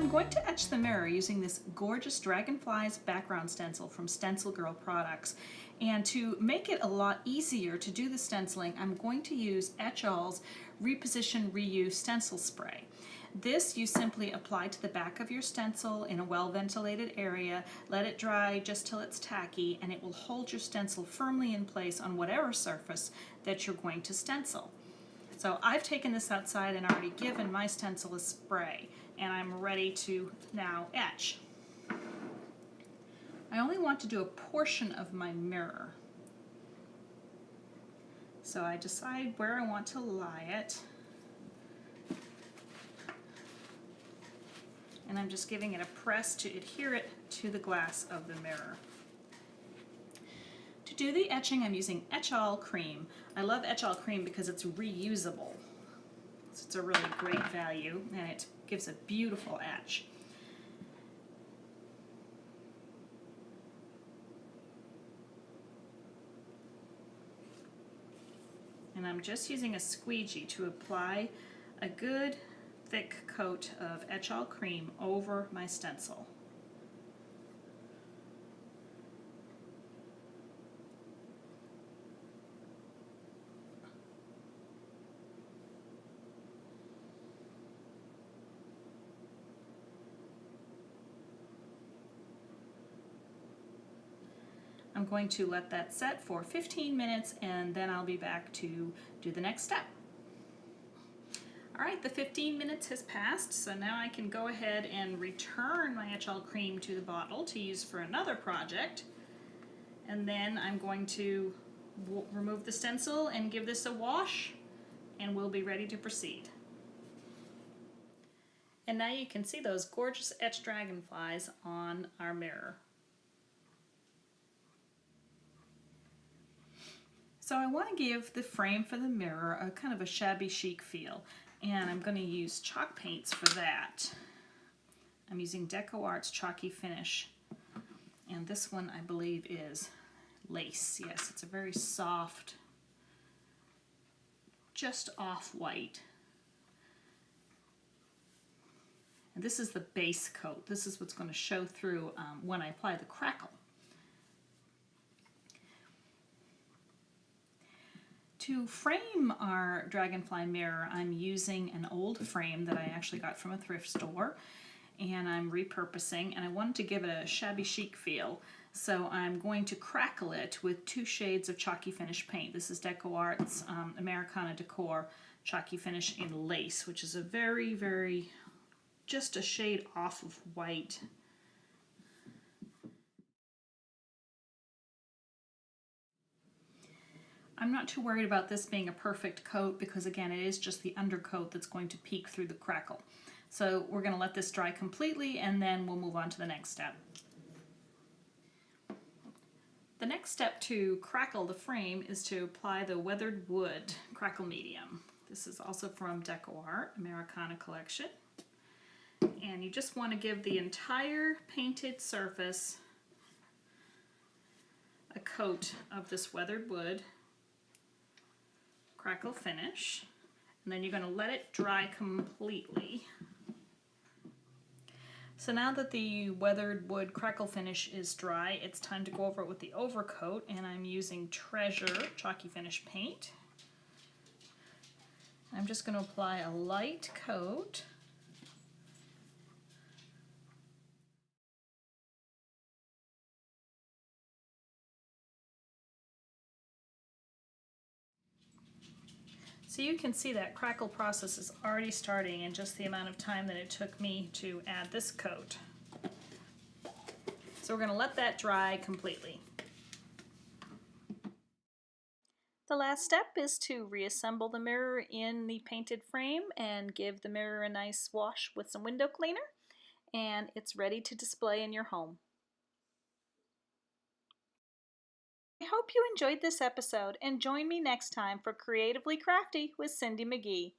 I'm going to etch the mirror using this gorgeous Dragonflies background stencil from StencilGirl products. And to make it a lot easier to do the stenciling, I'm going to use Etchall's Reposition Reuse Stencil Spray. This you simply apply to the back of your stencil in a well-ventilated area, let it dry just till it's tacky, and it will hold your stencil firmly in place on whatever surface that you're going to stencil. So I've taken this outside and already given my stencil a spray, and I'm ready to now etch. I only want to do a portion of my mirror. So I decide where I want to lie it. And I'm just giving it a press to adhere it to the glass of the mirror. To do the etching, I'm using Etching Creme. I love Etching Creme because it's reusable. So it's a really great value, and it gives a beautiful etch. And I'm just using a squeegee to apply a good thick coat of Etching Creme over my stencil. I'm going to let that set for 15 minutes and then I'll be back to do the next step. Alright, the 15 minutes has passed, so now I can go ahead and return my Etching Creme to the bottle to use for another project. And then I'm going to remove the stencil and give this a wash, and we'll be ready to proceed. And now you can see those gorgeous etched dragonflies on our mirror. So I want to give the frame for the mirror a kind of a shabby chic feel, and I'm going to use chalk paints for that. I'm using DecoArt's Chalky Finish, and this one I believe is lace. Yes, it's a very soft, just off-white. And this is the base coat. This is what's going to show through when I apply the crackle. To frame our dragonfly mirror, I'm using an old frame that I actually got from a thrift store, and I'm repurposing, and I wanted to give it a shabby chic feel, so I'm going to crackle it with 2 shades of Chalky Finish paint. This is DecoArt's Americana Decor Chalky Finish in Lace, which is a very, very, just a shade off of white. I'm not too worried about this being a perfect coat because, again, it is just the undercoat that's going to peek through the crackle. So we're going to let this dry completely and then we'll move on to the next step. The next step to crackle the frame is to apply the weathered wood crackle medium. This is also from DecoArt Americana collection. And you just want to give the entire painted surface a coat of this weathered wood crackle finish, and then you're going to let it dry completely. So now that the weathered wood crackle finish is dry, it's time to go over it with the overcoat, and I'm using Treasure Chalky Finish paint. I'm just going to apply a light coat. So you can see that crackle process is already starting in just the amount of time that it took me to add this coat. So we're going to let that dry completely. The last step is to reassemble the mirror in the painted frame and give the mirror a nice wash with some window cleaner, and it's ready to display in your home. I hope you enjoyed this episode and join me next time for Creatively Crafty with Cindy McGee.